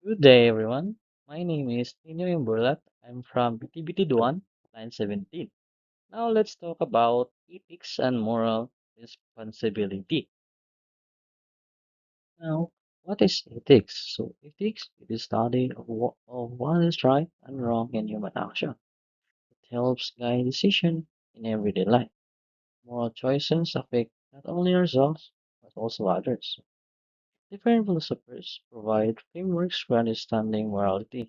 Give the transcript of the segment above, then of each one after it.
Good day, everyone. My name is Nino Imburlat. I'm from BTBT Duan, line 17. Now let's talk about ethics and moral responsibility. Now, what is ethics? So, ethics is the study of what is right and wrong in human action. It helps guide decisions in everyday life. Moral choices affect not only ourselves, but also others. Different philosophers provide frameworks for understanding morality.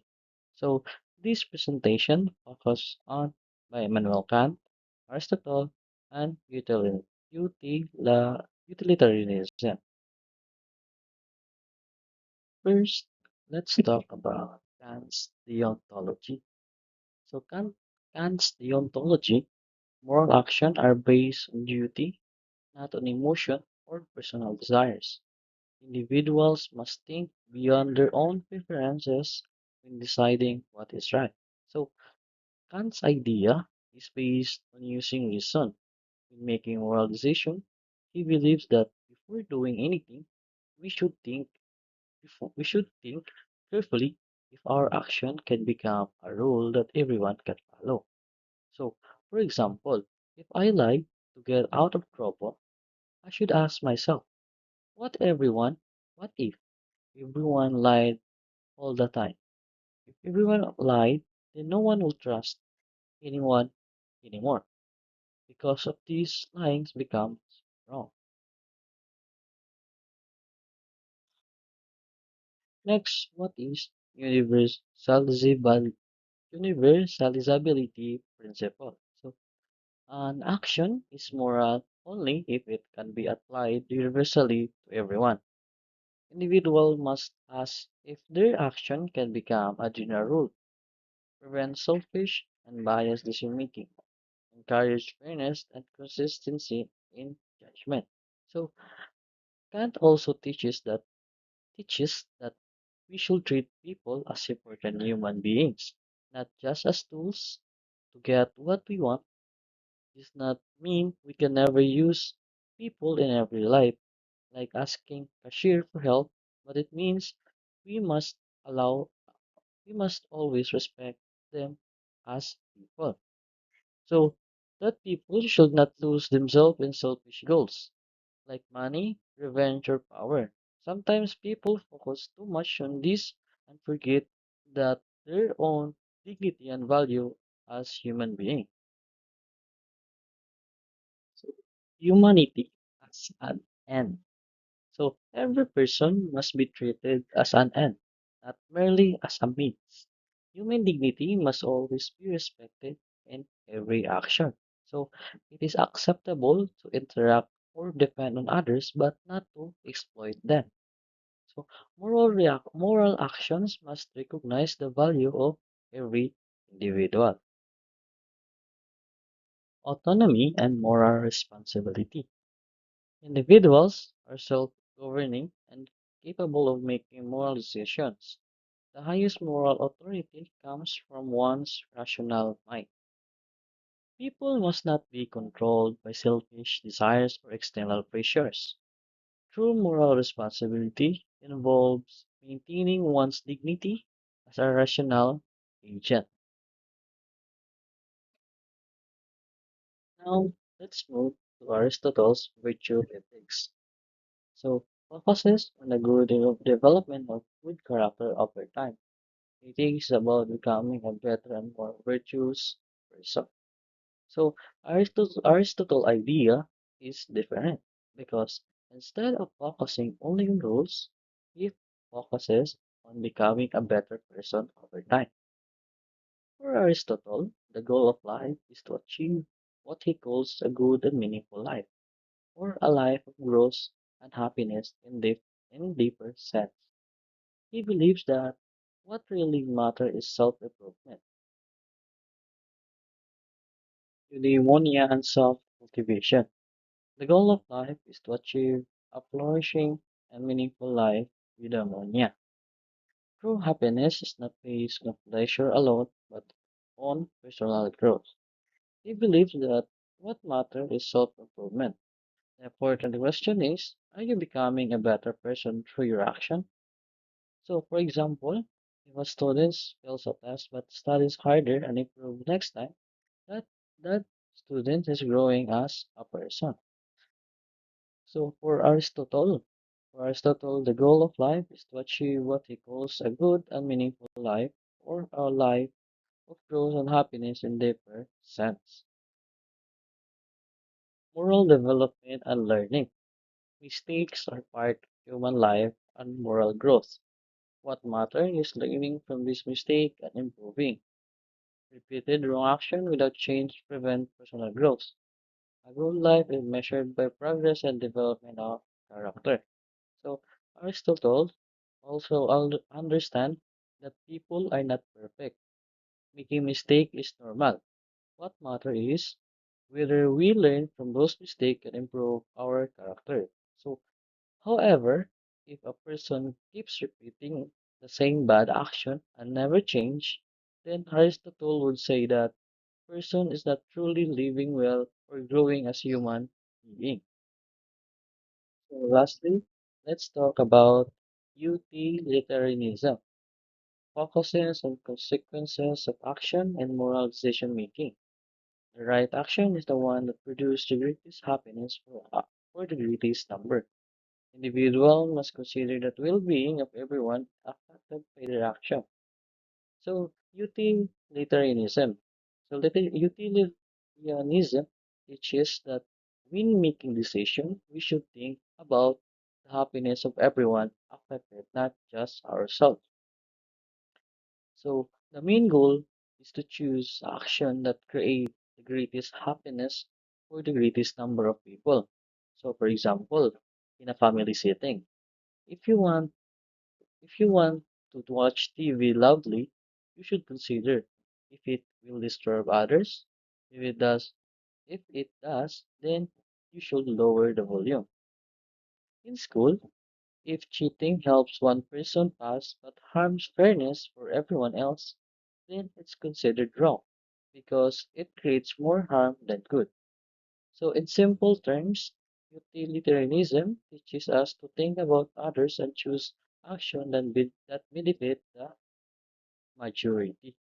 So this presentation focus on by Immanuel Kant, Aristotle, and utilitarianism. First, let's talk about Kant's deontology. So Kant's deontology, moral action are based on duty, not on emotion or personal desires. Individuals must think beyond their own preferences when deciding what is right. So Kant's idea is based on using reason in making moral decisions. He believes that before doing anything, we should think we should think carefully if our action can become a rule that everyone can follow. So, for example, if I lie to get out of trouble, I should ask myself, what everyone what if everyone lied all the time? If everyone lied, then no one will trust anyone anymore. Because of these lying becomes wrong. Next, what is universalizability principle? So, an action is moral only if it can be applied universally to everyone. Individual must ask if their action can become a general rule, prevent selfish and biased decision making, encourage fairness and consistency in judgment. So, Kant also teaches that we should treat people as important human beings, not just as tools to get what we want. This does not mean we can never use people in every life, like asking cashier for help, but it means we must allow we must always respect them as people. So that people should not lose themselves in selfish goals, like money, revenge, or power. Sometimes people focus too much on this and forget that their own dignity and value as human beings. So, humanity as an end. So every person must be treated as an end, not merely as a means. Human dignity must always be respected in every action. So it is acceptable to interact or depend on others, but not to exploit them. So moral actions must recognize the value of every individual. Autonomy and moral responsibility. Individuals are self-governing and capable of making moral decisions. The highest moral authority comes from one's rational mind. People must not be controlled by selfish desires or external pressures. True moral responsibility involves maintaining one's dignity as a rational agent. Now, let's move to Aristotle's virtue ethics. So, focuses on the good development of good character over time. Ethics is about becoming a better and more virtuous person. So, Aristotle's idea is different because instead of focusing only on rules, he focuses on becoming a better person over time. For Aristotle, the goal of life is to achieve what he calls a good and meaningful life, or a life of growth and happiness in deeper sense. He believes that what really matters is self-improvement, eudaimonia, and self-cultivation. The goal of life is to achieve a flourishing and meaningful life with eudaimonia. True happiness is not based on pleasure alone, but on personal growth. He believes that what matters is self-improvement. The important question is, are you becoming a better person through your action? So, for example, if a student fails a test but studies harder and improves next time, that that student is growing as a person. So, for Aristotle, the goal of life is to achieve what he calls a good and meaningful life, or a life of growth and happiness in deeper sense. Moral development and learning. Mistakes are part of human life and moral growth. What matters is learning from this mistake and improving. Repeated wrong action without change prevent personal growth. A good life is measured by progress and development of character. So Aristotle also understand that people are not perfect. Making mistake is normal. What matters is whether we learn from those mistakes and improve our character. So, however, if a person keeps repeating the same bad action and never change, then Aristotle would say that person is not truly living well or growing as human being. So lastly, let's talk about utilitarianism, focuses on consequences of action and moral decision making. The right action is the one that produces the greatest happiness for the greatest number. Individual must consider the well-being of everyone affected by their action. So utilitarianism. Utilitarianism teaches that when making decisions, we should think about the happiness of everyone affected, not just ourselves. So the main goal is to choose action that create the greatest happiness for the greatest number of people. So for example, in a family setting, if you want if you want to watch TV loudly, you should consider if it will disturb others. If it does, then you should lower the volume. In school, if cheating helps one person pass but harms fairness for everyone else, then it's considered wrong because it creates more harm than good. So, in simple terms, utilitarianism teaches us to think about others and choose action that benefit the majority.